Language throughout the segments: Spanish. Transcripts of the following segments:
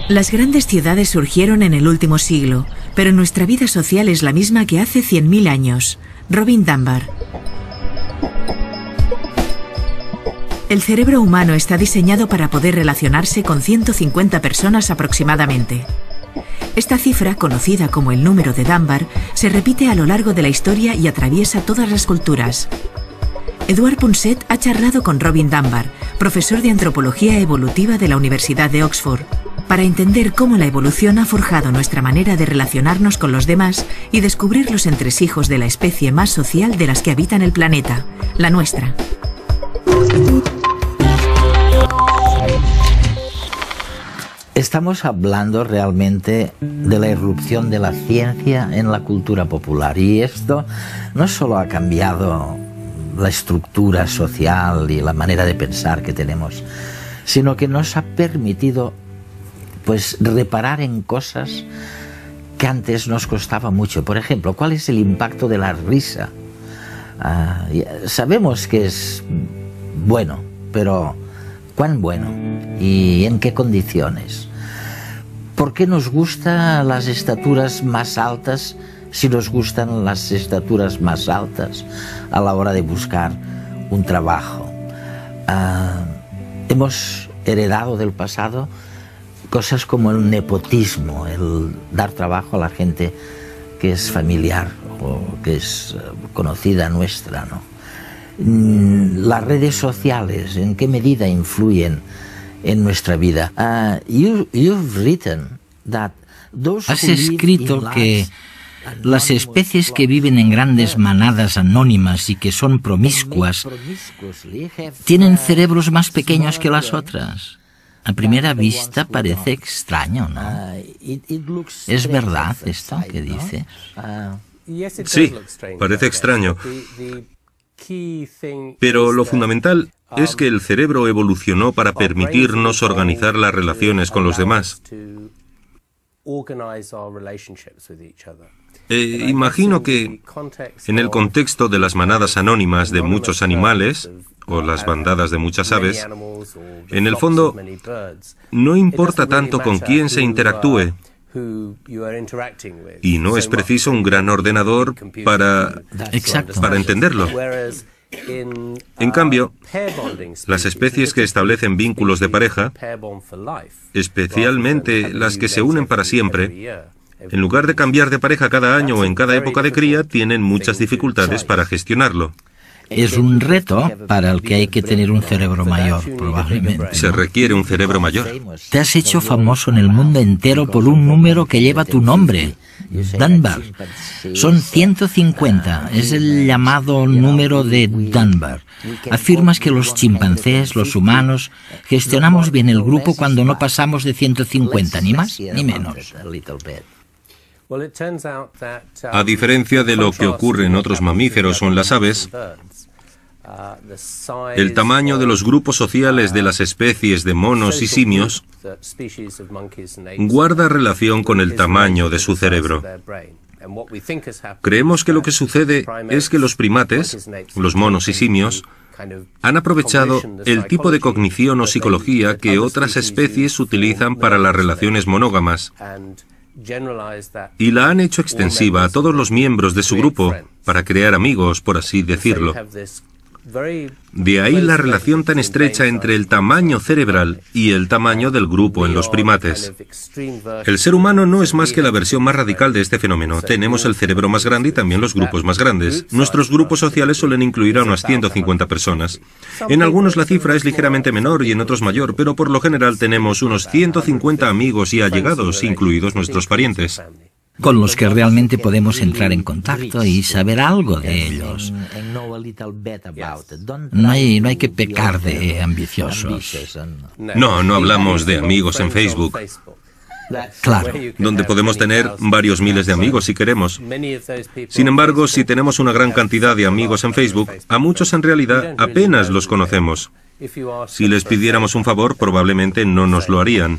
Las grandes ciudades surgieron en el último siglo, pero nuestra vida social es la misma que hace 100.000 años. Robin Dunbar. El cerebro humano está diseñado para poder relacionarse con 150 personas aproximadamente. Esta cifra, conocida como el número de Dunbar, se repite a lo largo de la historia y atraviesa todas las culturas. Edward Punset ha charlado con Robin Dunbar, profesor de antropología evolutiva de la Universidad de Oxford, para entender cómo la evolución ha forjado nuestra manera de relacionarnos con los demás y descubrir los entresijos de la especie más social de las que habitan el planeta, la nuestra. Estamos hablando realmente de la irrupción de la ciencia en la cultura popular, y esto no solo ha cambiado la estructura social y la manera de pensar que tenemos, sino que nos ha permitido reparar en cosas que antes nos costaba mucho. Por ejemplo, ¿cuál es el impacto de la risa? Sabemos que es bueno, pero ¿cuán bueno? ¿Y en qué condiciones? ¿Por qué nos gustan las estaturas más altas si nos gustan las estaturas más altas a la hora de buscar un trabajo? Hemos heredado del pasado cosas como el nepotismo, el dar trabajo a la gente que es familiar o que es conocida nuestra, ¿no? Las redes sociales, ¿en qué medida influyen en nuestra vida? Has escrito que las especies que viven en grandes manadas anónimas y que son promiscuas tienen cerebros más pequeños que las otras. A primera vista parece extraño, ¿no? ¿Es verdad esto que dices? Sí, parece extraño. Pero lo fundamental es que el cerebro evolucionó para permitirnos organizar las relaciones con los demás. Imagino que en el contexto de las manadas anónimas de muchos animales, o las bandadas de muchas aves, en el fondo no importa tanto con quién se interactúe, y no es preciso un gran ordenador para entenderlo. En cambio, las especies que establecen vínculos de pareja, especialmente las que se unen para siempre, en lugar de cambiar de pareja cada año o en cada época de cría, tienen muchas dificultades para gestionarlo. Es un reto para el que hay que tener un cerebro mayor, probablemente. Se requiere un cerebro mayor. Te has hecho famoso en el mundo entero por un número que lleva tu nombre, Dunbar. Son 150, es el llamado número de Dunbar. Afirmas que los chimpancés, los humanos, gestionamos bien el grupo cuando no pasamos de 150, ni más ni menos. A diferencia de lo que ocurre en otros mamíferos o en las aves, el tamaño de los grupos sociales de las especies de monos y simios guarda relación con el tamaño de su cerebro. Creemos que lo que sucede es que los primates, los monos y simios, han aprovechado el tipo de cognición o psicología que otras especies utilizan para las relaciones monógamas, y la han hecho extensiva a todos los miembros de su grupo para crear amigos, por así decirlo. De ahí la relación tan estrecha entre el tamaño cerebral y el tamaño del grupo en los primates. El ser humano no es más que la versión más radical de este fenómeno. Tenemos el cerebro más grande y también los grupos más grandes. Nuestros grupos sociales suelen incluir a unas 150 personas. En algunos la cifra es ligeramente menor y en otros mayor, pero por lo general tenemos unos 150 amigos y allegados, incluidos nuestros parientes, con los que realmente podemos entrar en contacto y saber algo de ellos. No hay que pecar de ambiciosos. No hablamos de amigos en Facebook. Claro. Donde podemos tener varios miles de amigos si queremos. Sin embargo, si tenemos una gran cantidad de amigos en Facebook, a muchos en realidad apenas los conocemos. Si les pidiéramos un favor, probablemente no nos lo harían.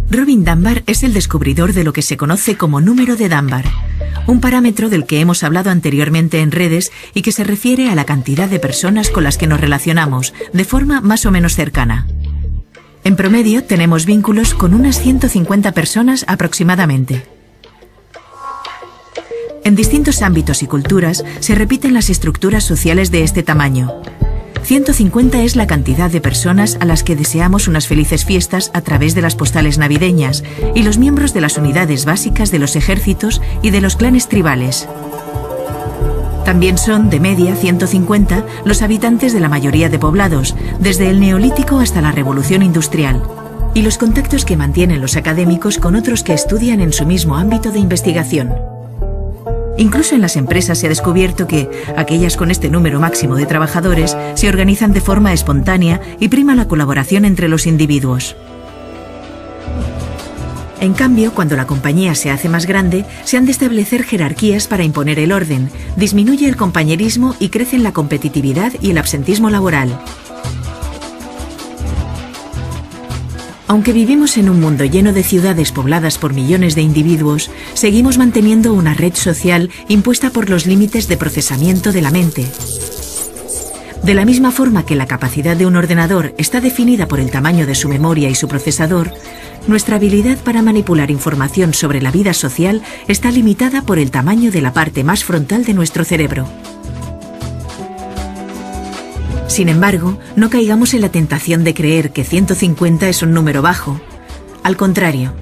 Robin Dunbar es el descubridor de lo que se conoce como número de Dunbar, un parámetro del que hemos hablado anteriormente en redes y que se refiere a la cantidad de personas con las que nos relacionamos de forma más o menos cercana. En promedio tenemos vínculos con unas 150 personas aproximadamente. En distintos ámbitos y culturas se repiten las estructuras sociales de este tamaño. 150 es la cantidad de personas a las que deseamos unas felices fiestas a través de las postales navideñas y los miembros de las unidades básicas de los ejércitos y de los clanes tribales. También son, de media, 150 los habitantes de la mayoría de poblados, desde el Neolítico hasta la Revolución Industrial, y los contactos que mantienen los académicos con otros que estudian en su mismo ámbito de investigación. Incluso en las empresas se ha descubierto que aquellas con este número máximo de trabajadores se organizan de forma espontánea y prima la colaboración entre los individuos. En cambio, cuando la compañía se hace más grande, se han de establecer jerarquías para imponer el orden, disminuye el compañerismo y crecen la competitividad y el absentismo laboral. Aunque vivimos en un mundo lleno de ciudades pobladas por millones de individuos, seguimos manteniendo una red social impuesta por los límites de procesamiento de la mente. De la misma forma que la capacidad de un ordenador está definida por el tamaño de su memoria y su procesador, nuestra habilidad para manipular información sobre la vida social está limitada por el tamaño de la parte más frontal de nuestro cerebro. Sin embargo, no caigamos en la tentación de creer que 150 es un número bajo. Al contrario,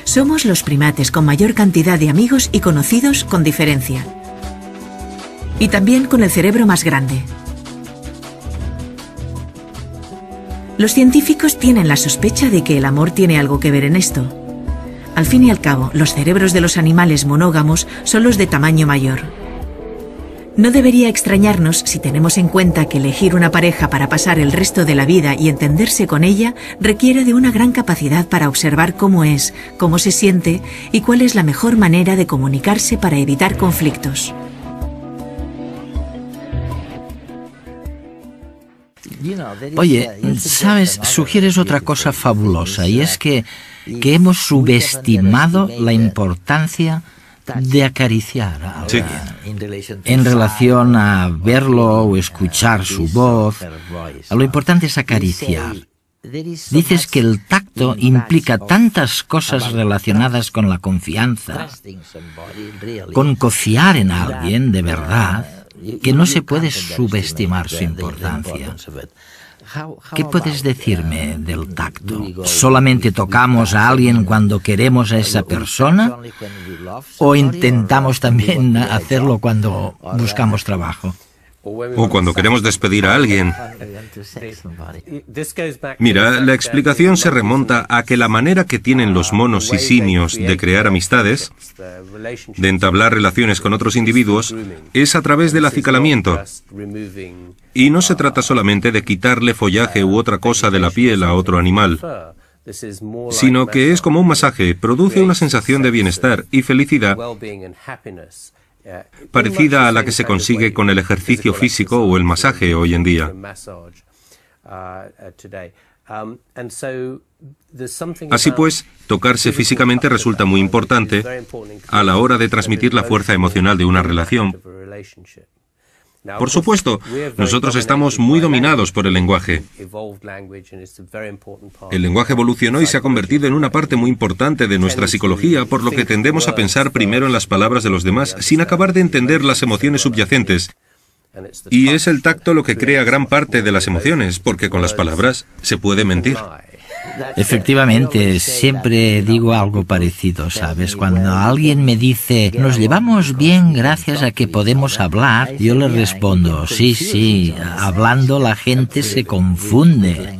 somos los primates con mayor cantidad de amigos y conocidos con diferencia. Y también con el cerebro más grande. Los científicos tienen la sospecha de que el amor tiene algo que ver en esto. Al fin y al cabo, los cerebros de los animales monógamos son los de tamaño mayor. No debería extrañarnos si tenemos en cuenta que elegir una pareja para pasar el resto de la vida y entenderse con ella requiere de una gran capacidad para observar cómo es, cómo se siente y cuál es la mejor manera de comunicarse para evitar conflictos. Oye, ¿sabes? Sugieres otra cosa fabulosa y es que hemos subestimado la importancia de acariciar a alguien. Sí. En relación a verlo o escuchar su voz, lo importante es acariciar. Dices que el tacto implica tantas cosas relacionadas con la confianza, con confiar en alguien de verdad, que no se puede subestimar su importancia. ¿Qué puedes decirme del tacto? ¿Solamente tocamos a alguien cuando queremos a esa persona? ¿O intentamos también hacerlo cuando buscamos trabajo? O cuando queremos despedir a alguien. Mira, la explicación se remonta a que la manera que tienen los monos y simios de crear amistades, de entablar relaciones con otros individuos, es a través del acicalamiento. Y no se trata solamente de quitarle follaje u otra cosa de la piel a otro animal, sino que es como un masaje, produce una sensación de bienestar y felicidad parecida a la que se consigue con el ejercicio físico o el masaje hoy en día. Así pues, tocarse físicamente resulta muy importante a la hora de transmitir la fuerza emocional de una relación. Por supuesto, nosotros estamos muy dominados por el lenguaje. El lenguaje evolucionó y se ha convertido en una parte muy importante de nuestra psicología, por lo que tendemos a pensar primero en las palabras de los demás sin acabar de entender las emociones subyacentes. Y es el tacto lo que crea gran parte de las emociones, porque con las palabras se puede mentir. Efectivamente, siempre digo algo parecido, ¿sabes? Cuando alguien me dice, nos llevamos bien gracias a que podemos hablar, yo le respondo, sí, hablando la gente se confunde,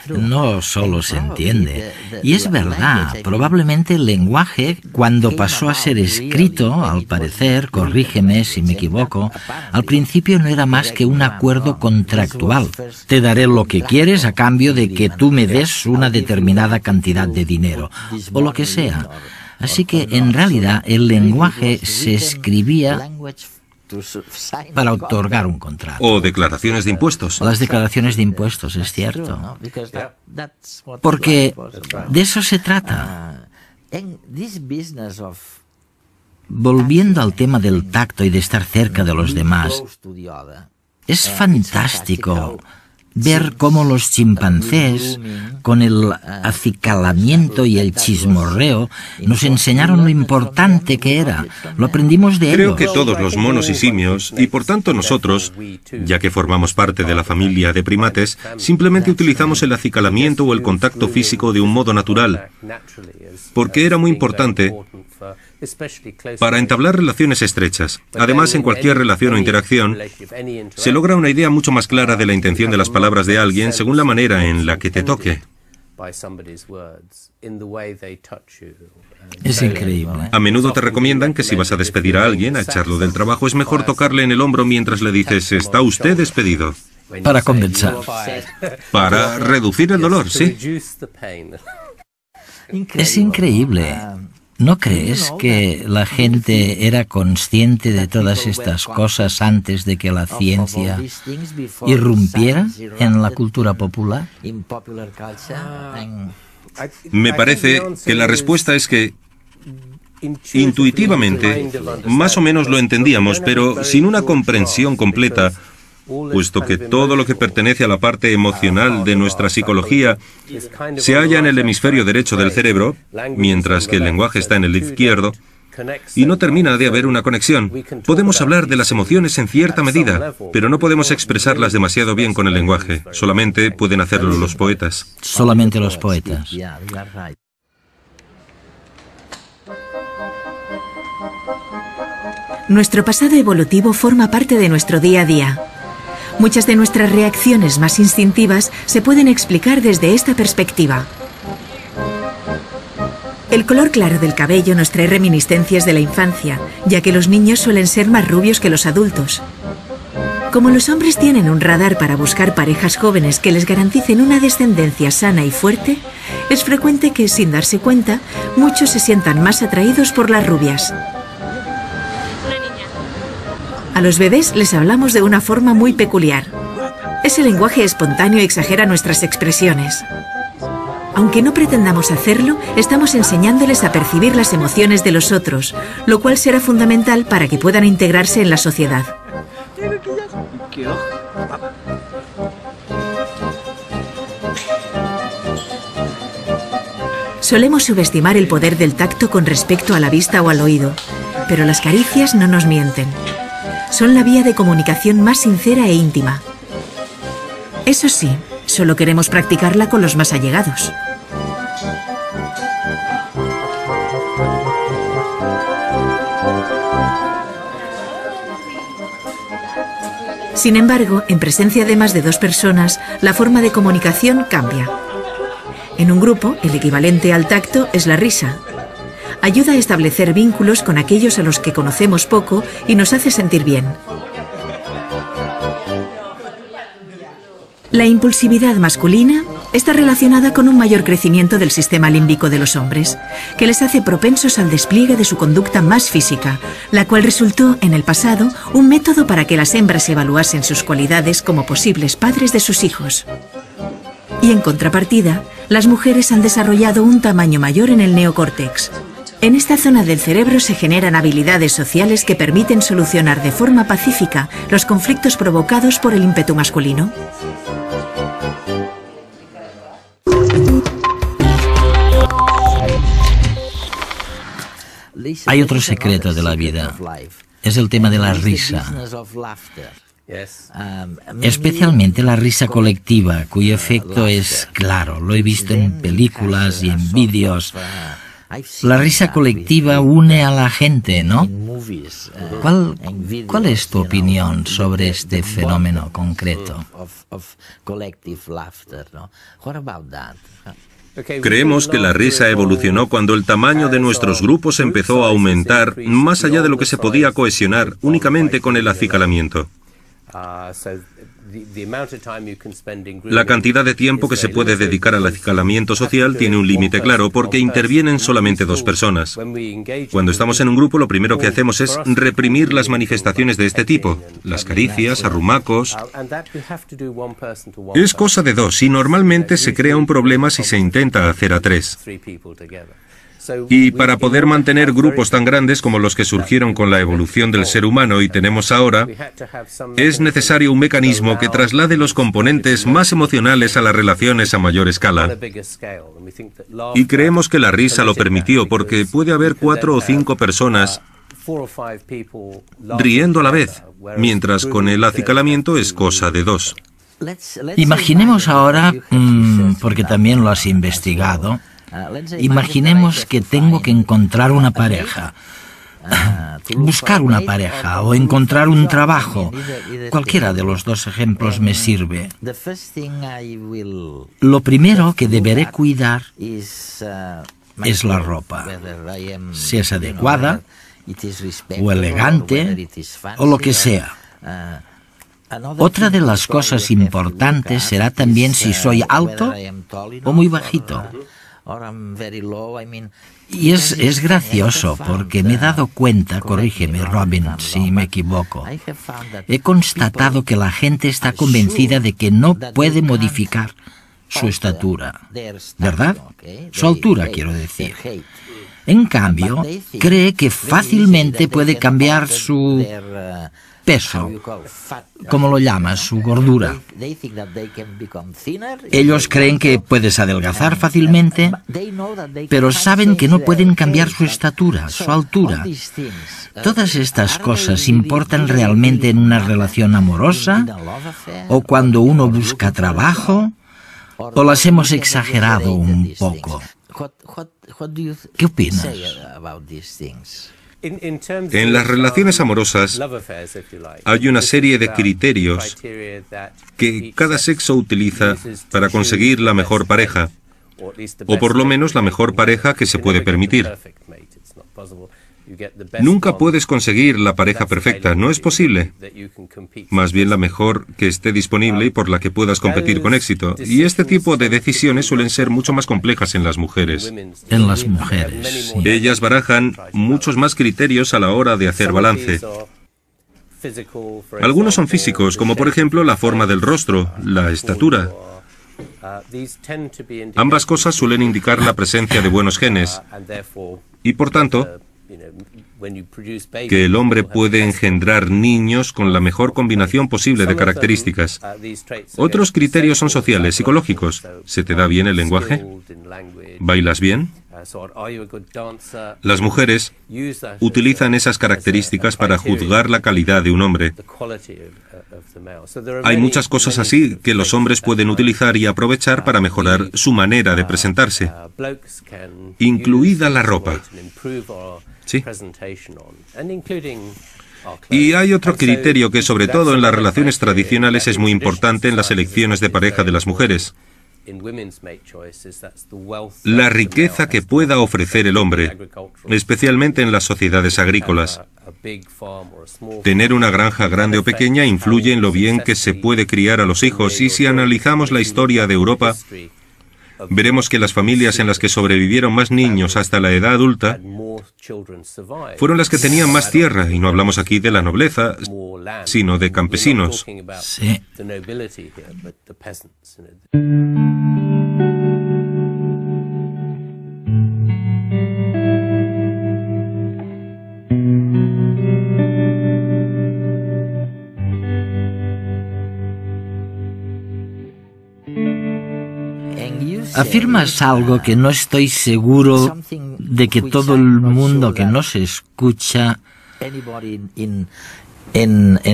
no solo se entiende. Y es verdad, probablemente el lenguaje, cuando pasó a ser escrito, al parecer, corrígeme si me equivoco, al principio no era más que un acuerdo contractual. Te daré lo que quieres a cambio de que tú me des una determinada cantidad de dinero, o lo que sea. Así que, en realidad, el lenguaje se escribía para otorgar un contrato. O declaraciones de impuestos. Las declaraciones de impuestos, es cierto. Porque de eso se trata. Volviendo al tema del tacto y de estar cerca de los demás, es fantástico ver cómo los chimpancés, con el acicalamiento y el chismorreo, nos enseñaron lo importante que era. Lo aprendimos de ellos. Creo que todos los monos y simios, y por tanto nosotros, ya que formamos parte de la familia de primates, simplemente utilizamos el acicalamiento o el contacto físico de un modo natural, porque era muy importante para entablar relaciones estrechas. Además, en cualquier relación o interacción, se logra una idea mucho más clara de la intención de las palabras de alguien según la manera en la que te toque. Es increíble. A menudo te recomiendan que si vas a despedir a alguien, a echarlo del trabajo, es mejor tocarle en el hombro mientras le dices, «Está usted despedido». Para compensar. Para reducir el dolor, sí. Es increíble. ¿No crees que la gente era consciente de todas estas cosas antes de que la ciencia irrumpiera en la cultura popular? Me parece que la respuesta es que intuitivamente más o menos lo entendíamos, pero sin una comprensión completa, puesto que todo lo que pertenece a la parte emocional de nuestra psicología se halla en el hemisferio derecho del cerebro, mientras que el lenguaje está en el izquierdo, y no termina de haber una conexión. Podemos hablar de las emociones en cierta medida, pero no podemos expresarlas demasiado bien con el lenguaje. Solamente pueden hacerlo los poetas. Solamente los poetas. Nuestro pasado evolutivo forma parte de nuestro día a día. Muchas de nuestras reacciones más instintivas se pueden explicar desde esta perspectiva. El color claro del cabello nos trae reminiscencias de la infancia, ya que los niños suelen ser más rubios que los adultos. Como los hombres tienen un radar para buscar parejas jóvenes que les garanticen una descendencia sana y fuerte, es frecuente que, sin darse cuenta, muchos se sientan más atraídos por las rubias. A los bebés les hablamos de una forma muy peculiar. Ese lenguaje espontáneo exagera nuestras expresiones. Aunque no pretendamos hacerlo, estamos enseñándoles a percibir las emociones de los otros, lo cual será fundamental para que puedan integrarse en la sociedad. Solemos subestimar el poder del tacto con respecto a la vista o al oído, pero las caricias no nos mienten. Son la vía de comunicación más sincera e íntima. Eso sí, solo queremos practicarla con los más allegados. Sin embargo, en presencia de más de 2 personas, la forma de comunicación cambia. En un grupo, el equivalente al tacto es la risa. Ayuda a establecer vínculos con aquellos a los que conocemos poco y nos hace sentir bien. La impulsividad masculina está relacionada con un mayor crecimiento del sistema límbico de los hombres, que les hace propensos al despliegue de su conducta más física, la cual resultó, en el pasado, un método para que las hembras evaluasen sus cualidades como posibles padres de sus hijos. Y en contrapartida, las mujeres han desarrollado un tamaño mayor en el neocórtex. En esta zona del cerebro se generan habilidades sociales que permiten solucionar de forma pacífica los conflictos provocados por el ímpetu masculino. Hay otro secreto de la vida. Es el tema de la risa. Especialmente la risa colectiva, cuyo efecto es claro. Lo he visto en películas y en vídeos. La risa colectiva une a la gente, ¿no? ¿Cuál es tu opinión sobre este fenómeno concreto? Creemos que la risa evolucionó cuando el tamaño de nuestros grupos empezó a aumentar más allá de lo que se podía cohesionar únicamente con el acicalamiento. La cantidad de tiempo que se puede dedicar al acicalamiento social tiene un límite claro porque intervienen solamente 2 personas. Cuando estamos en un grupo, lo primero que hacemos es reprimir las manifestaciones de este tipo, las caricias, arrumacos. Es cosa de 2 y normalmente se crea un problema si se intenta hacer a 3. Y para poder mantener grupos tan grandes como los que surgieron con la evolución del ser humano y tenemos ahora, es necesario un mecanismo que traslade los componentes más emocionales a las relaciones a mayor escala. Y creemos que la risa lo permitió porque puede haber 4 o 5 personas riendo a la vez, mientras con el acicalamiento es cosa de 2. Imaginemos ahora, porque también lo has investigado, imaginemos que tengo que encontrar una pareja, buscar una pareja o encontrar un trabajo. Cualquiera de los 2 ejemplos me sirve. Lo primero que deberé cuidar es la ropa, si es adecuada o elegante o lo que sea. Otra de las cosas importantes será también si soy alto o muy bajito. Y es gracioso porque me he dado cuenta, corrígeme Robin si me equivoco, he constatado que la gente está convencida de que no puede modificar su estatura, ¿verdad? Su altura, quiero decir. En cambio, cree que fácilmente puede cambiar su peso, como lo llamas, su gordura. Ellos creen que puedes adelgazar fácilmente, pero saben que no pueden cambiar su estatura, su altura. Todas estas cosas importan realmente en una relación amorosa, o cuando uno busca trabajo, o las hemos exagerado un poco. ¿Qué opinas? En las relaciones amorosas hay una serie de criterios que cada sexo utiliza para conseguir la mejor pareja, o por lo menos la mejor pareja que se puede permitir. Nunca puedes conseguir la pareja perfecta, no es posible. Más bien la mejor que esté disponible y por la que puedas competir con éxito. Y este tipo de decisiones suelen ser mucho más complejas en las mujeres. En las mujeres, sí. Ellas barajan muchos más criterios a la hora de hacer balance. Algunos son físicos, como por ejemplo la forma del rostro, la estatura. Ambas cosas suelen indicar la presencia de buenos genes y por tanto que el hombre puede engendrar niños con la mejor combinación posible de características. Otros criterios son sociales, psicológicos. ¿Se te da bien el lenguaje? ¿Bailas bien? Las mujeres utilizan esas características para juzgar la calidad de un hombre. Hay muchas cosas así que los hombres pueden utilizar y aprovechar para mejorar su manera de presentarse, incluida la ropa. Sí. Y hay otro criterio que, sobre todo en las relaciones tradicionales, es muy importante en las elecciones de pareja de las mujeres. La riqueza que pueda ofrecer el hombre, especialmente en las sociedades agrícolas. Tener una granja grande o pequeña influye en lo bien que se puede criar a los hijos, y si analizamos la historia de Europa, veremos que las familias en las que sobrevivieron más niños hasta la edad adulta fueron las que tenían más tierra, y no hablamos aquí de la nobleza, sino de campesinos. Sí. Afirmas algo que no estoy seguro de que todo el mundo que nos escucha de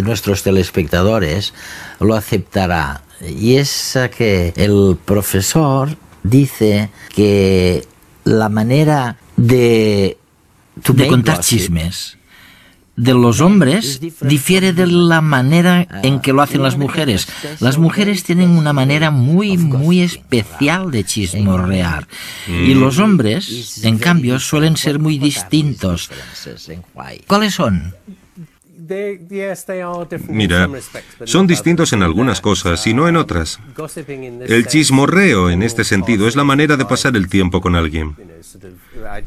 nuestros telespectadores lo aceptará. Y es que el profesor dice que la manera de contar chismes de los hombres difiere de la manera en que lo hacen las mujeres. Las mujeres tienen una manera muy especial de chismorrear, y los hombres, en cambio, suelen ser muy distintos. ¿Cuáles son? Mira, son distintos en algunas cosas y no en otras. El chismorreo, en este sentido, es la manera de pasar el tiempo con alguien.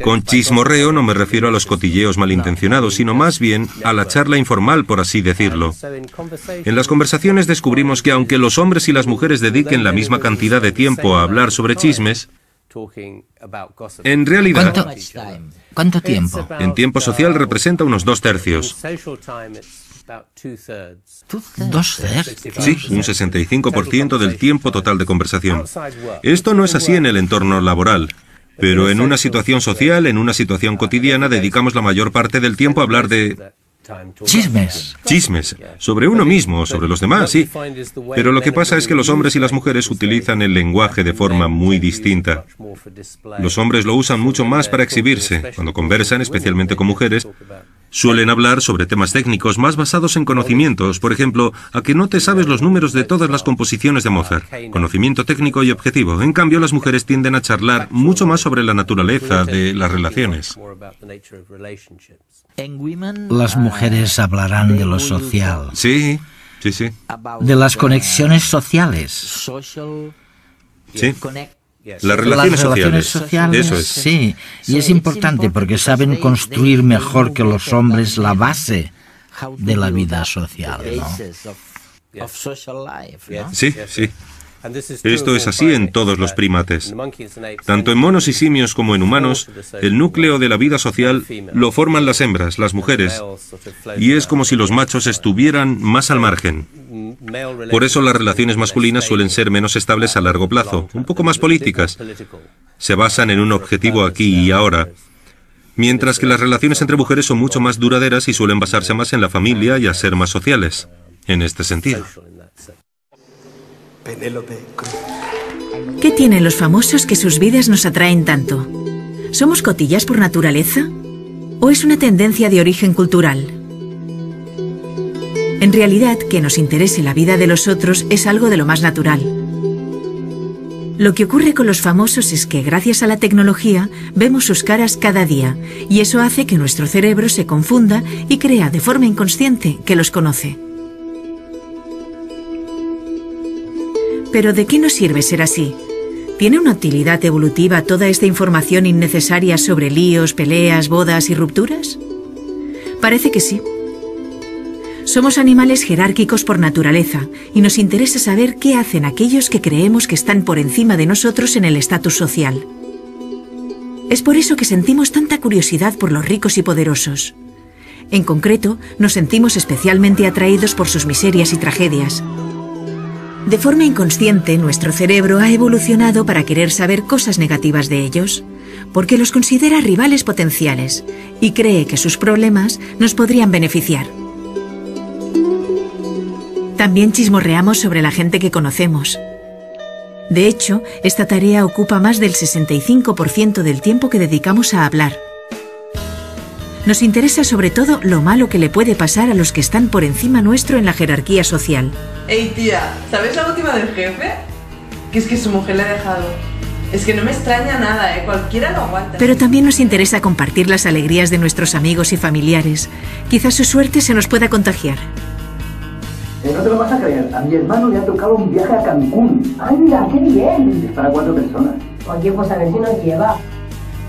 Con chismorreo no me refiero a los cotilleos malintencionados, sino más bien a la charla informal, por así decirlo. En las conversaciones descubrimos que aunque los hombres y las mujeres dediquen la misma cantidad de tiempo a hablar sobre chismes, en realidad, ¿Cuánto tiempo? En tiempo social representa unos 2/3. ¿2/3? Sí, un 65% del tiempo total de conversación. Esto no es así en el entorno laboral, pero en una situación social, en una situación cotidiana, dedicamos la mayor parte del tiempo a hablar de... Chismes. Chismes, sobre uno mismo, sobre los demás, sí. Pero lo que pasa es que los hombres y las mujeres utilizan el lenguaje de forma muy distinta. Los hombres lo usan mucho más para exhibirse. Cuando conversan, especialmente con mujeres, suelen hablar sobre temas técnicos más basados en conocimientos. Por ejemplo, a que no te sabes los números de todas las composiciones de Mozart. Conocimiento técnico y objetivo. En cambio, las mujeres tienden a charlar mucho más sobre la naturaleza de las relaciones. Las mujeres hablarán de lo social. Sí, sí, sí. De las conexiones sociales. Sí. Las relaciones sociales. Eso es. Sí, y es importante porque saben construir mejor que los hombres la base de la vida social, ¿no? Sí, sí. Esto es así en todos los primates. Tanto en monos y simios como en humanos, el núcleo de la vida social lo forman las hembras, las mujeres, y es como si los machos estuvieran más al margen. Por eso las relaciones masculinas suelen ser menos estables a largo plazo, un poco más políticas. Se basan en un objetivo aquí y ahora, mientras que las relaciones entre mujeres son mucho más duraderas y suelen basarse más en la familia y a ser más sociales, en este sentido. ¿Qué tienen los famosos que sus vidas nos atraen tanto? ¿Somos cotillas por naturaleza? ¿O es una tendencia de origen cultural? En realidad, que nos interese la vida de los otros es algo de lo más natural. Lo que ocurre con los famosos es que, gracias a la tecnología, vemos sus caras cada día, y eso hace que nuestro cerebro se confunda y crea de forma inconsciente que los conoce. ¿Pero de qué nos sirve ser así? ¿Tiene una utilidad evolutiva toda esta información innecesaria sobre líos, peleas, bodas y rupturas? Parece que sí. Somos animales jerárquicos por naturaleza y nos interesa saber qué hacen aquellos que creemos que están por encima de nosotros en el estatus social. Es por eso que sentimos tanta curiosidad por los ricos y poderosos. En concreto, nos sentimos especialmente atraídos por sus miserias y tragedias. De forma inconsciente, nuestro cerebro ha evolucionado para querer saber cosas negativas de ellos, porque los considera rivales potenciales y cree que sus problemas nos podrían beneficiar. También chismorreamos sobre la gente que conocemos. De hecho, esta tarea ocupa más del 65% del tiempo que dedicamos a hablar. Nos interesa sobre todo lo malo que le puede pasar a los que están por encima nuestro en la jerarquía social. Ey, tía, ¿sabes la última del jefe? Que es que su mujer le ha dejado. Es que no me extraña nada, cualquiera lo aguanta. Pero también nos interesa compartir las alegrías de nuestros amigos y familiares. Quizás su suerte se nos pueda contagiar. No te lo vas a creer, a mi hermano le ha tocado un viaje a Cancún. ¡Anda, qué bien! Es para 4 personas. Oye, pues a ver si nos lleva.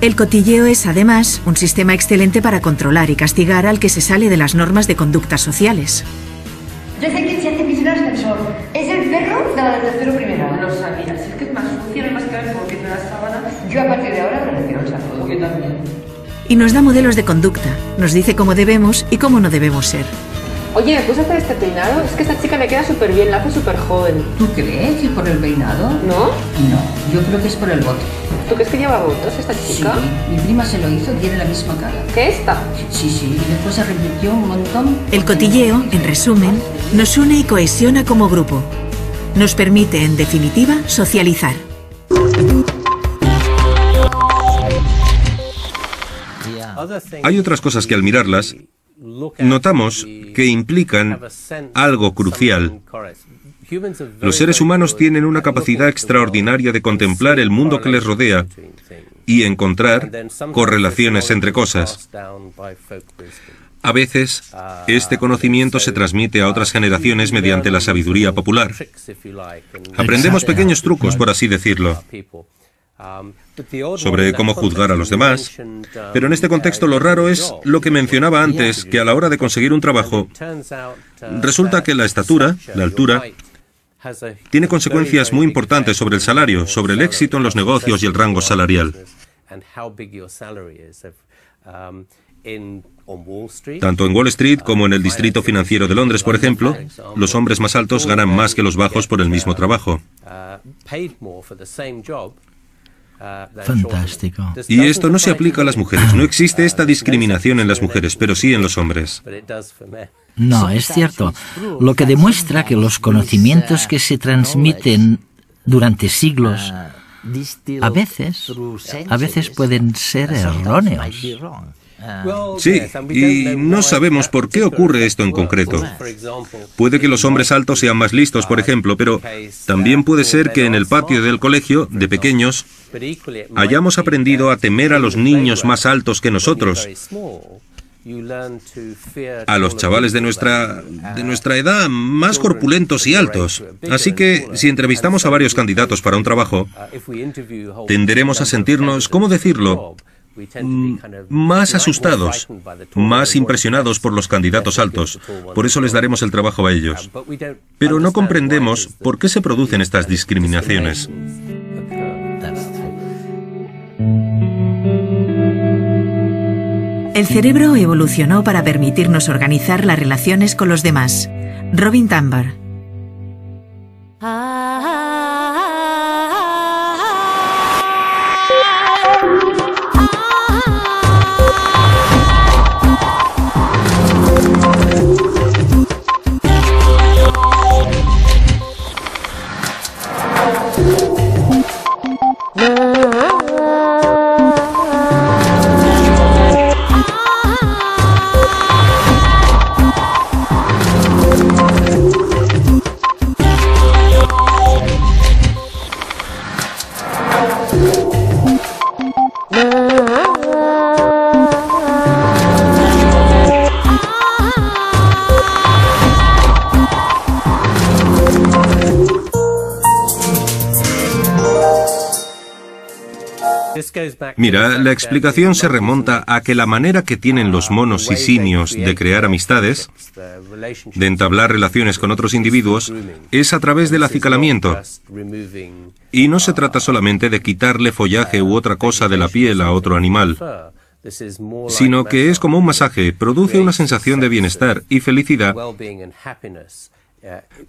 El cotilleo es, además, un sistema excelente para controlar y castigar al que se sale de las normas de conductas sociales. Yo sé quién se hace pis en el ascensor. Es el perro de la del tercero primero. No lo sabía, si es que es más sucio, no más que ver porque tiene las sábanas. Yo a partir de ahora me refiero al saludo. Yo también. Y nos da modelos de conducta, nos dice cómo debemos y cómo no debemos ser. Oye, ¿me puedes hacer este peinado? Es que esta chica le queda súper bien, la hace súper joven. ¿Tú crees que es por el peinado? ¿No? No, yo creo que es por el bote. ¿Tú crees que lleva botox esta chica? Sí, mi prima se lo hizo, tiene la misma cara. ¿Que esta? Sí, y después se repitió un montón. El cotilleo, en resumen, nos une y cohesiona como grupo. Nos permite, en definitiva, socializar. Hay otras cosas que al mirarlas, notamos que implican algo crucial Los seres humanos tienen una capacidad extraordinaria de contemplar el mundo que les rodea y encontrar correlaciones entre cosas. A veces, este conocimiento se transmite a otras generaciones mediante la sabiduría popular. Aprendemos pequeños trucos, por así decirlo, sobre cómo juzgar a los demás, pero en este contexto lo raro es lo que mencionaba antes, que a la hora de conseguir un trabajo, resulta que la estatura, la altura, tiene consecuencias muy importantes sobre el salario, sobre el éxito en los negocios y el rango salarial. Tanto en Wall Street como en el distrito financiero de Londres, por ejemplo, los hombres más altos ganan más que los bajos por el mismo trabajo. Fantástico. Y esto no se aplica a las mujeres. No existe esta discriminación en las mujeres, pero sí en los hombres. No, es cierto. Lo que demuestra que los conocimientos que se transmiten durante siglos a veces pueden ser erróneos. Sí, y no sabemos por qué ocurre esto en concreto. Puede que los hombres altos sean más listos, por ejemplo, pero también puede ser que en el patio del colegio, de pequeños, hayamos aprendido a temer a los niños más altos que nosotros, a los chavales de nuestra edad, más corpulentos y altos. Así que, si entrevistamos a varios candidatos para un trabajo, tenderemos a sentirnos, ¿cómo decirlo?, más asustados, más impresionados por los candidatos altos. Por eso les daremos el trabajo a ellos. Pero no comprendemos por qué se producen estas discriminaciones. El cerebro evolucionó para permitirnos organizar las relaciones con los demás. Robin Dunbar. Mira, la explicación se remonta a que la manera que tienen los monos y simios de crear amistades, de entablar relaciones con otros individuos, es a través del acicalamiento. Y no se trata solamente de quitarle follaje u otra cosa de la piel a otro animal, sino que es como un masaje, produce una sensación de bienestar y felicidad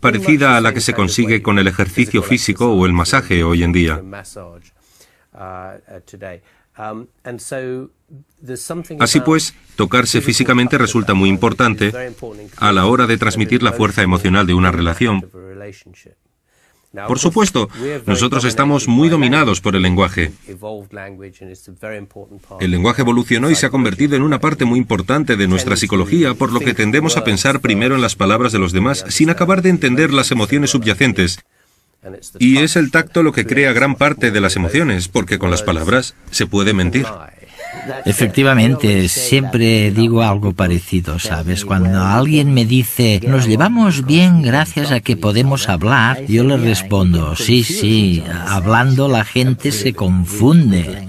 parecida a la que se consigue con el ejercicio físico o el masaje hoy en día. Así pues, tocarse físicamente resulta muy importante a la hora de transmitir la fuerza emocional de una relación. Por supuesto, nosotros estamos muy dominados por el lenguaje. El lenguaje evolucionó y se ha convertido en una parte muy importante de nuestra psicología, por lo que tendemos a pensar primero en las palabras de los demás sin acabar de entender las emociones subyacentes. Y es el tacto lo que crea gran parte de las emociones, porque con las palabras se puede mentir. Efectivamente, siempre digo algo parecido, ¿sabes? Cuando alguien me dice, nos llevamos bien gracias a que podemos hablar, yo le respondo, sí, hablando la gente se confunde,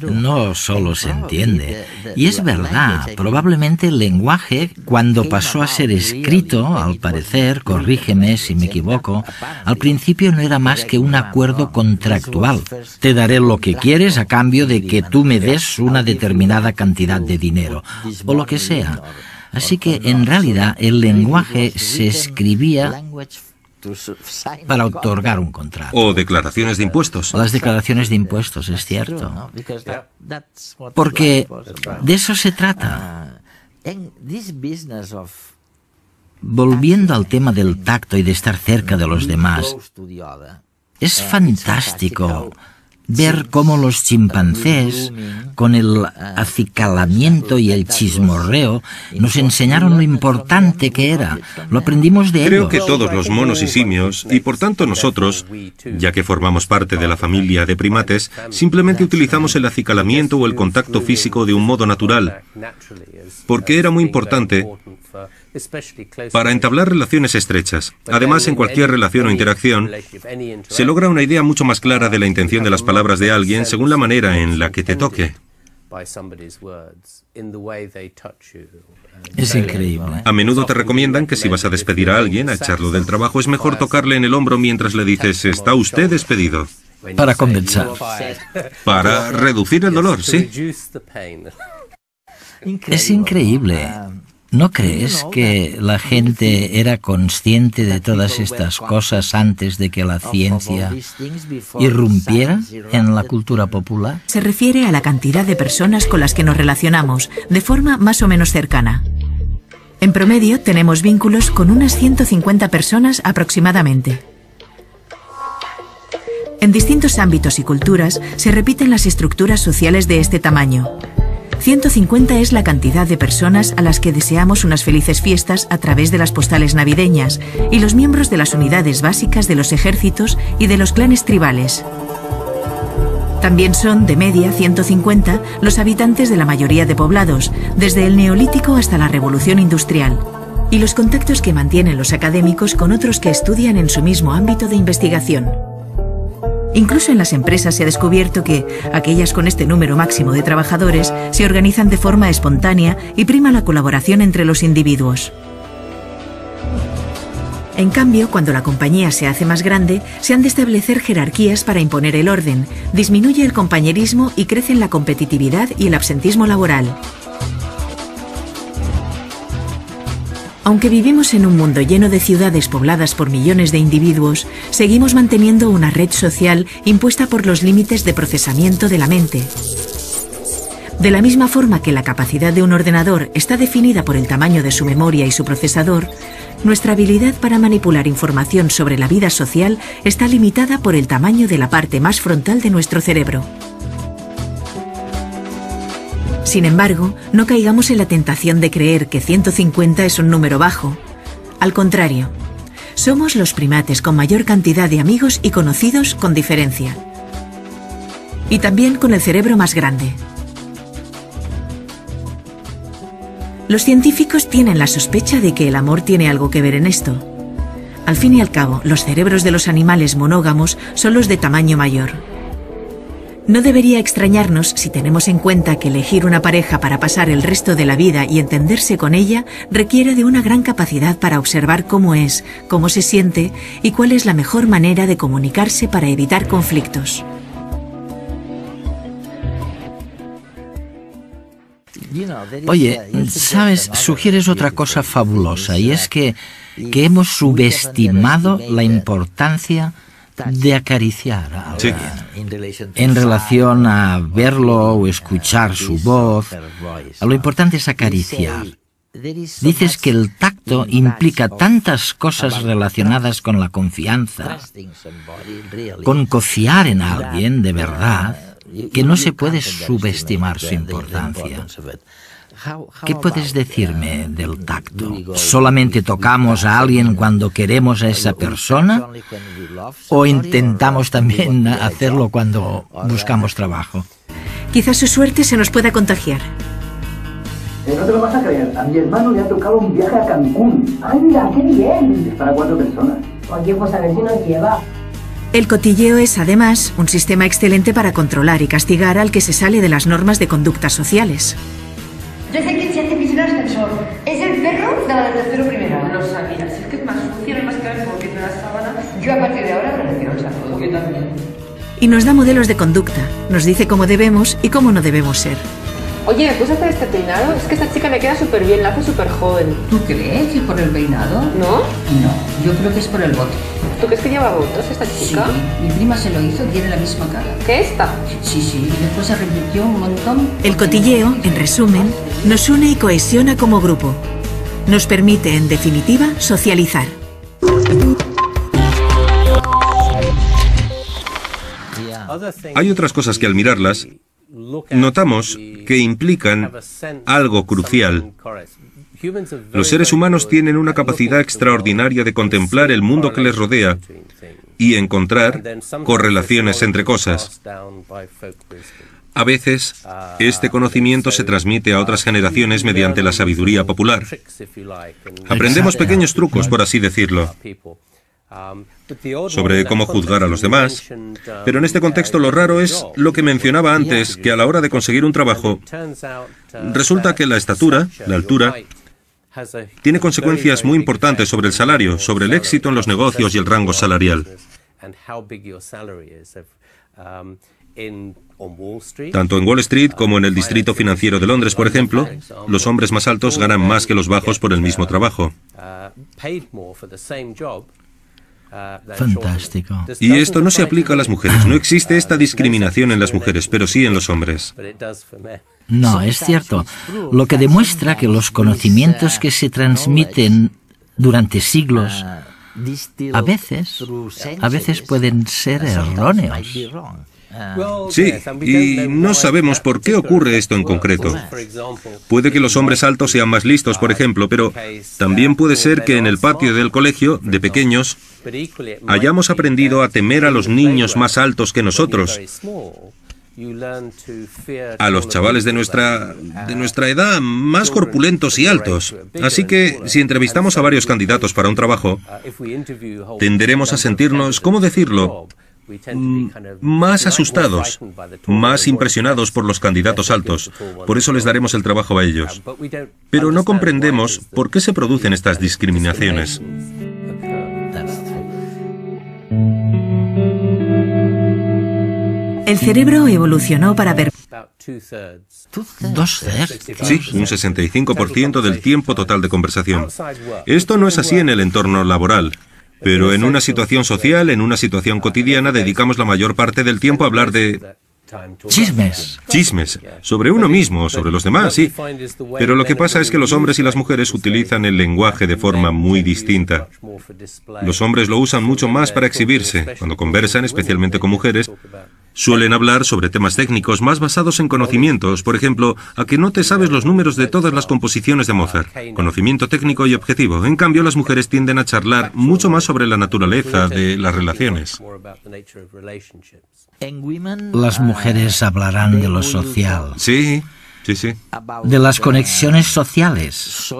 no solo se entiende. Y es verdad, probablemente el lenguaje, cuando pasó a ser escrito, al parecer, corrígeme si me equivoco, al principio no era más que un acuerdo contractual. Te daré lo que quieres a cambio de que tú me des una determinada cantidad de dinero, o lo que sea. Así que, en realidad, el lenguaje se escribía para otorgar un contrato. O declaraciones de impuestos. Las declaraciones de impuestos, es cierto. Porque de eso se trata. Volviendo al tema del tacto y de estar cerca de los demás, es fantástico ver cómo los chimpancés, con el acicalamiento y el chismorreo, nos enseñaron lo importante que era. Lo aprendimos de ellos. Creo que todos los monos y simios, y por tanto nosotros, ya que formamos parte de la familia de primates, simplemente utilizamos el acicalamiento o el contacto físico de un modo natural, porque era muy importante para entablar relaciones estrechas. Además, en cualquier relación o interacción, se logra una idea mucho más clara de la intención de las palabras de alguien según la manera en la que te toque. Es increíble. A menudo te recomiendan que si vas a despedir a alguien, a echarlo del trabajo, es mejor tocarle en el hombro mientras le dices, «Está usted despedido». Para compensar. Para reducir el dolor, sí. Es increíble. ¿No crees que la gente era consciente de todas estas cosas antes de que la ciencia irrumpiera en la cultura popular? Se refiere a la cantidad de personas con las que nos relacionamos, de forma más o menos cercana. En promedio, tenemos vínculos con unas 150 personas aproximadamente. En distintos ámbitos y culturas se repiten las estructuras sociales de este tamaño. 150 es la cantidad de personas a las que deseamos unas felices fiestas a través de las postales navideñas y los miembros de las unidades básicas de los ejércitos y de los clanes tribales. También son, de media, 150 los habitantes de la mayoría de poblados, desde el Neolítico hasta la Revolución Industrial, y los contactos que mantienen los académicos con otros que estudian en su mismo ámbito de investigación. Incluso en las empresas se ha descubierto que aquellas con este número máximo de trabajadores se organizan de forma espontánea y prima la colaboración entre los individuos. En cambio, cuando la compañía se hace más grande, se han de establecer jerarquías para imponer el orden, disminuye el compañerismo y crecen la competitividad y el absentismo laboral. Aunque vivimos en un mundo lleno de ciudades pobladas por millones de individuos, seguimos manteniendo una red social impuesta por los límites de procesamiento de la mente. De la misma forma que la capacidad de un ordenador está definida por el tamaño de su memoria y su procesador, nuestra habilidad para manipular información sobre la vida social está limitada por el tamaño de la parte más frontal de nuestro cerebro. Sin embargo, no caigamos en la tentación de creer que 150 es un número bajo. Al contrario, somos los primates con mayor cantidad de amigos y conocidos con diferencia. Y también con el cerebro más grande. Los científicos tienen la sospecha de que el amor tiene algo que ver en esto. Al fin y al cabo, los cerebros de los animales monógamos son los de tamaño mayor. No debería extrañarnos si tenemos en cuenta que elegir una pareja para pasar el resto de la vida y entenderse con ella requiere de una gran capacidad para observar cómo es, cómo se siente y cuál es la mejor manera de comunicarse para evitar conflictos. Oye, ¿sabes? Sugieres otra cosa fabulosa, y es que hemos subestimado la importancia de acariciar a alguien, en relación a verlo o escuchar su voz. Lo importante es acariciar. Dices que el tacto implica tantas cosas relacionadas con la confianza, con confiar en alguien de verdad, que no se puede subestimar su importancia. ¿Qué puedes decirme del tacto? ¿Solamente tocamos a alguien cuando queremos a esa persona? ¿O intentamos también hacerlo cuando buscamos trabajo? Quizás su suerte se nos pueda contagiar. No te lo vas a creer, a mi hermano le ha tocado un viaje a Cancún. ¡Ay, mira, qué bien! Es para 4 personas. Oye, pues a ver si nos lleva. El cotilleo es, además, un sistema excelente para controlar y castigar al que se sale de las normas de conductas sociales. Yo sé que se hace pis en el ascensor. Es el perro de la tercero primera. No sabía, si es que es más sucio, no más que ver porque tiene las sábanas. Yo a partir de ahora me refiero al saludo. Yo también. Y nos da modelos de conducta, nos dice cómo debemos y cómo no debemos ser. Oye, ¿me puedes hacer este peinado? Es que esta chica le queda súper bien, la hace súper joven. ¿Tú crees que por el peinado? ¿No? No, yo creo que es por el bote. ¿Tú crees que lleva botox esta chica? Sí, mi prima se lo hizo, tiene la misma cara. ¿Qué esta? Sí, y después se repitió un montón. El cotilleo, en resumen, nos une y cohesiona como grupo. Nos permite, en definitiva, socializar. Hay otras cosas que al mirarlas notamos que implican algo crucial. Los seres humanos tienen una capacidad extraordinaria de contemplar el mundo que les rodea y encontrar correlaciones entre cosas. A veces, este conocimiento se transmite a otras generaciones mediante la sabiduría popular. Aprendemos pequeños trucos, por así decirlo, sobre cómo juzgar a los demás, pero en este contexto lo raro es lo que mencionaba antes, que a la hora de conseguir un trabajo, resulta que la estatura, la altura, tiene consecuencias muy importantes sobre el salario, sobre el éxito en los negocios y el rango salarial. Tanto en Wall Street como en el distrito financiero de Londres, por ejemplo, los hombres más altos ganan más que los bajos por el mismo trabajo. Fantástico. Y esto no se aplica a las mujeres. No existe esta discriminación en las mujeres, pero sí en los hombres. No, es cierto. Lo que demuestra que los conocimientos que se transmiten durante siglos a veces pueden ser erróneos. Sí, y no sabemos por qué ocurre esto en concreto. Puede que los hombres altos sean más listos, por ejemplo, pero también puede ser que en el patio del colegio, de pequeños, hayamos aprendido a temer a los niños más altos que nosotros, a los chavales de nuestra edad, más corpulentos y altos. Así que, si entrevistamos a varios candidatos para un trabajo, tenderemos a sentirnos, ¿cómo decirlo?, más asustados, más impresionados por los candidatos altos. Por eso les daremos el trabajo a ellos. Pero no comprendemos por qué se producen estas discriminaciones. El cerebro evolucionó para ver... ¿Dos tercios? Sí, un 65% del tiempo total de conversación. Esto no es así en el entorno laboral. Pero en una situación social, en una situación cotidiana, dedicamos la mayor parte del tiempo a hablar de... Chismes. Chismes. Sobre uno mismo, sobre los demás, sí. Pero lo que pasa es que los hombres y las mujeres utilizan el lenguaje de forma muy distinta. Los hombres lo usan mucho más para exhibirse. Cuando conversan, especialmente con mujeres, suelen hablar sobre temas técnicos más basados en conocimientos. Por ejemplo, a que no te sabes los números de todas las composiciones de Mozart. Conocimiento técnico y objetivo. En cambio, las mujeres tienden a charlar mucho más sobre la naturaleza de las relaciones. Las mujeres hablarán de lo social. Sí, sí, sí. De las conexiones sociales.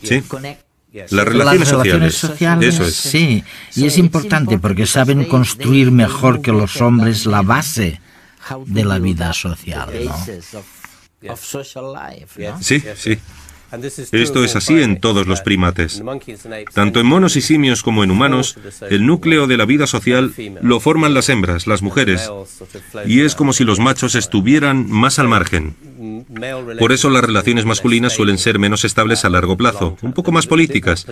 Sí. Las relaciones sociales. Eso es. Sí, y es importante porque saben construir mejor que los hombres la base de la vida social, ¿no? Sí, sí. Esto es así en todos los primates. Tanto en monos y simios como en humanos, el núcleo de la vida social lo forman las hembras, las mujeres, y es como si los machos estuvieran más al margen. Por eso las relaciones masculinas suelen ser menos estables a largo plazo, un poco más políticas.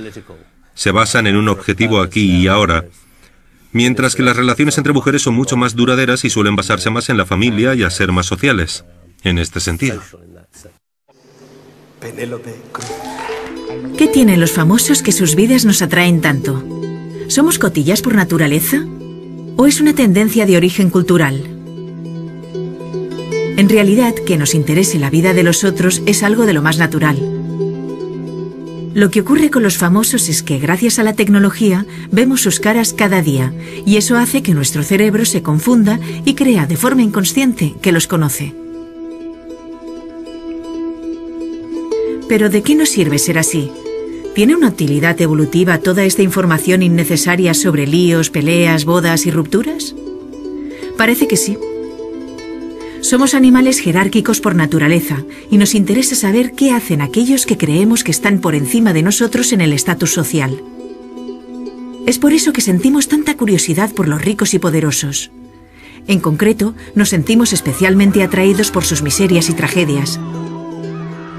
Se basan en un objetivo aquí y ahora. Mientras que las relaciones entre mujeres son mucho más duraderas y suelen basarse más en la familia y a ser más sociales, en este sentido. ¿Qué tienen los famosos que sus vidas nos atraen tanto? ¿Somos cotillas por naturaleza? ¿O es una tendencia de origen cultural? En realidad, que nos interese la vida de los otros es algo de lo más natural. Lo que ocurre con los famosos es que, gracias a la tecnología, vemos sus caras cada día, y eso hace que nuestro cerebro se confunda y crea de forma inconsciente que los conoce. ¿Pero de qué nos sirve ser así? ¿Tiene una utilidad evolutiva toda esta información innecesaria sobre líos, peleas, bodas y rupturas? Parece que sí. Somos animales jerárquicos por naturaleza y nos interesa saber qué hacen aquellos que creemos que están por encima de nosotros en el estatus social. Es por eso que sentimos tanta curiosidad por los ricos y poderosos. En concreto, nos sentimos especialmente atraídos por sus miserias y tragedias.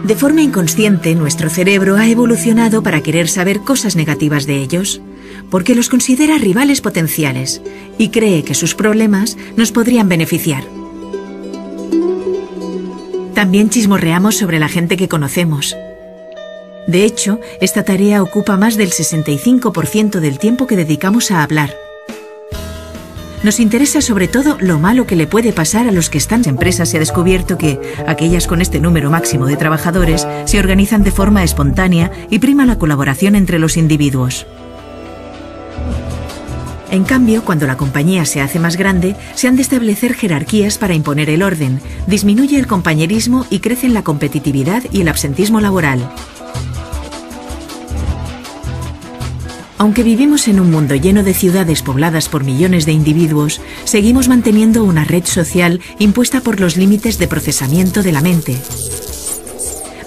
De forma inconsciente, nuestro cerebro ha evolucionado para querer saber cosas negativas de ellos, porque los considera rivales potenciales y cree que sus problemas nos podrían beneficiar. También chismorreamos sobre la gente que conocemos. De hecho, esta tarea ocupa más del 65% del tiempo que dedicamos a hablar. Nos interesa sobre todo lo malo que le puede pasar a los que están en empresas. Se ha descubierto que aquellas con este número máximo de trabajadores se organizan de forma espontánea y prima la colaboración entre los individuos. En cambio, cuando la compañía se hace más grande, se han de establecer jerarquías para imponer el orden, disminuye el compañerismo y crecen la competitividad y el absentismo laboral. Aunque vivimos en un mundo lleno de ciudades pobladas por millones de individuos, seguimos manteniendo una red social impuesta por los límites de procesamiento de la mente.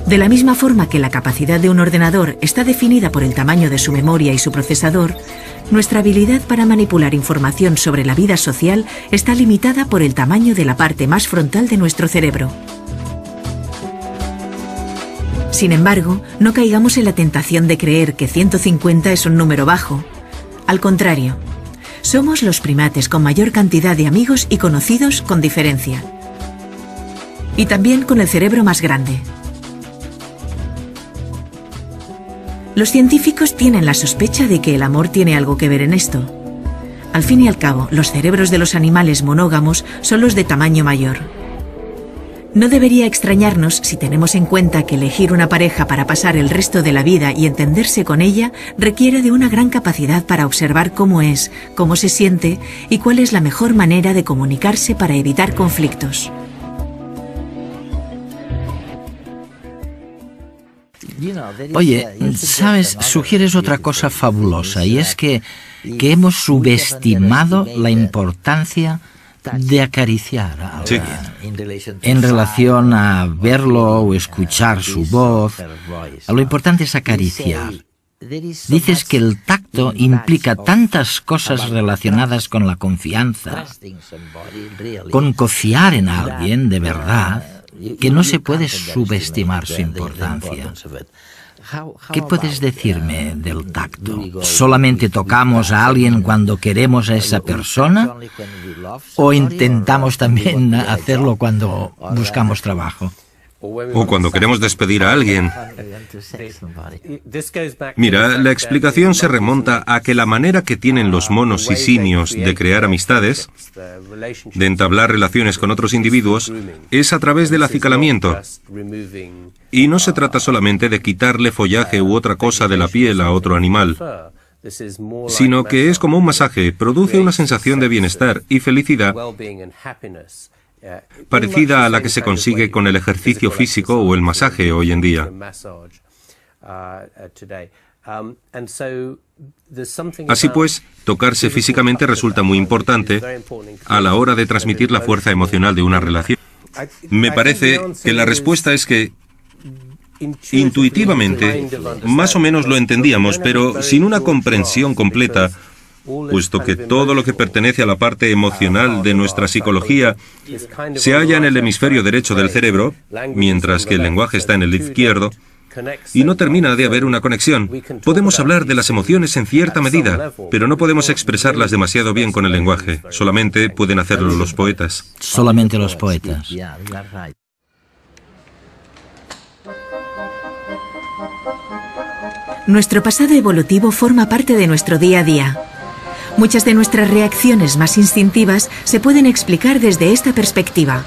De la misma forma que la capacidad de un ordenador está definida por el tamaño de su memoria y su procesador, nuestra habilidad para manipular información sobre la vida social está limitada por el tamaño de la parte más frontal de nuestro cerebro. Sin embargo, no caigamos en la tentación de creer que 150 es un número bajo. Al contrario, somos los primates con mayor cantidad de amigos y conocidos con diferencia. Y también con el cerebro más grande. Los científicos tienen la sospecha de que el amor tiene algo que ver en esto. Al fin y al cabo, los cerebros de los animales monógamos son los de tamaño mayor. No debería extrañarnos si tenemos en cuenta que elegir una pareja para pasar el resto de la vida y entenderse con ella requiere de una gran capacidad para observar cómo es, cómo se siente y cuál es la mejor manera de comunicarse para evitar conflictos. Oye, ¿sabes? Sugieres otra cosa fabulosa, y es que hemos subestimado la importancia de acariciar a alguien. En relación a verlo o escuchar su voz, lo importante es acariciar. Dices que el tacto implica tantas cosas relacionadas con la confianza, con confiar en alguien de verdad, que no se puede subestimar su importancia. ¿Qué puedes decirme del tacto? ¿Solamente tocamos a alguien cuando queremos a esa persona? ¿O intentamos también hacerlo cuando buscamos trabajo? O cuando queremos despedir a alguien. Mira, la explicación se remonta a que la manera que tienen los monos y simios de crear amistades, de entablar relaciones con otros individuos, es a través del acicalamiento. Y no se trata solamente de quitarle follaje u otra cosa de la piel a otro animal, sino que es como un masaje, produce una sensación de bienestar y felicidad parecida a la que se consigue con el ejercicio físico o el masaje hoy en día. Así pues, tocarse físicamente resulta muy importante a la hora de transmitir la fuerza emocional de una relación. Me parece que la respuesta es que intuitivamente, más o menos lo entendíamos, pero sin una comprensión completa, puesto que todo lo que pertenece a la parte emocional de nuestra psicología se halla en el hemisferio derecho del cerebro, mientras que el lenguaje está en el izquierdo, y no termina de haber una conexión. Podemos hablar de las emociones en cierta medida, pero no podemos expresarlas demasiado bien con el lenguaje. Solamente pueden hacerlo los poetas. Solamente los poetas. Nuestro pasado evolutivo forma parte de nuestro día a día. Muchas de nuestras reacciones más instintivas se pueden explicar desde esta perspectiva.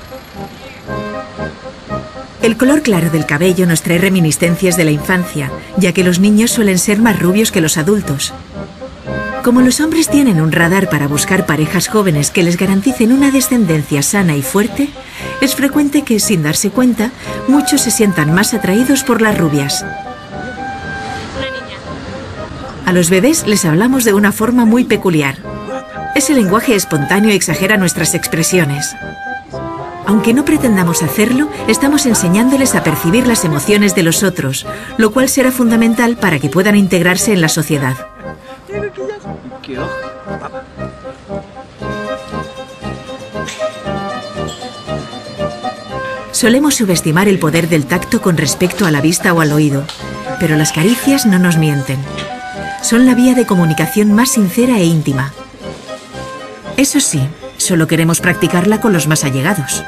El color claro del cabello nos trae reminiscencias de la infancia, ya que los niños suelen ser más rubios que los adultos. Como los hombres tienen un radar para buscar parejas jóvenes que les garanticen una descendencia sana y fuerte, es frecuente que, sin darse cuenta, muchos se sientan más atraídos por las rubias. A los bebés les hablamos de una forma muy peculiar. Ese lenguaje espontáneo exagera nuestras expresiones. Aunque no pretendamos hacerlo, estamos enseñándoles a percibir las emociones de los otros, lo cual será fundamental para que puedan integrarse en la sociedad. Solemos subestimar el poder del tacto con respecto a la vista o al oído, pero las caricias no nos mienten. Son la vía de comunicación más sincera e íntima. Eso sí, solo queremos practicarla con los más allegados.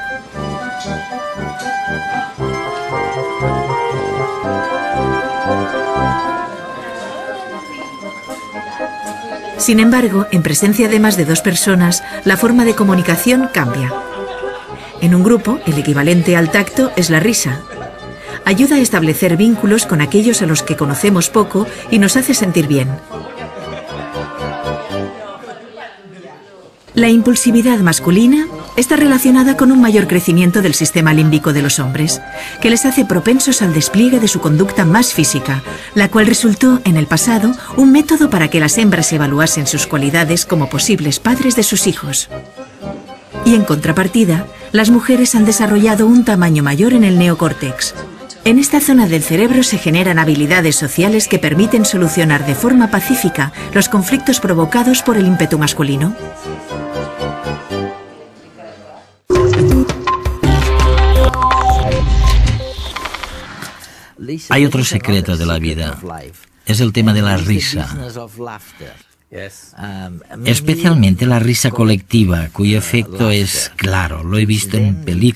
Sin embargo, en presencia de más de 2 personas, la forma de comunicación cambia. En un grupo, el equivalente al tacto es la risa. Ayuda a establecer vínculos con aquellos a los que conocemos poco y nos hace sentir bien. La impulsividad masculina está relacionada con un mayor crecimiento del sistema límbico de los hombres, que les hace propensos al despliegue de su conducta más física, la cual resultó, en el pasado, un método para que las hembras evaluasen sus cualidades como posibles padres de sus hijos. Y en contrapartida, las mujeres han desarrollado un tamaño mayor en el neocórtex. En esta zona del cerebro se generan habilidades sociales que permiten solucionar de forma pacífica los conflictos provocados por el ímpetu masculino. Hay otro secreto de la vida. Es el tema de la risa. Especialmente la risa colectiva, cuyo efecto es claro. Lo he visto en películas.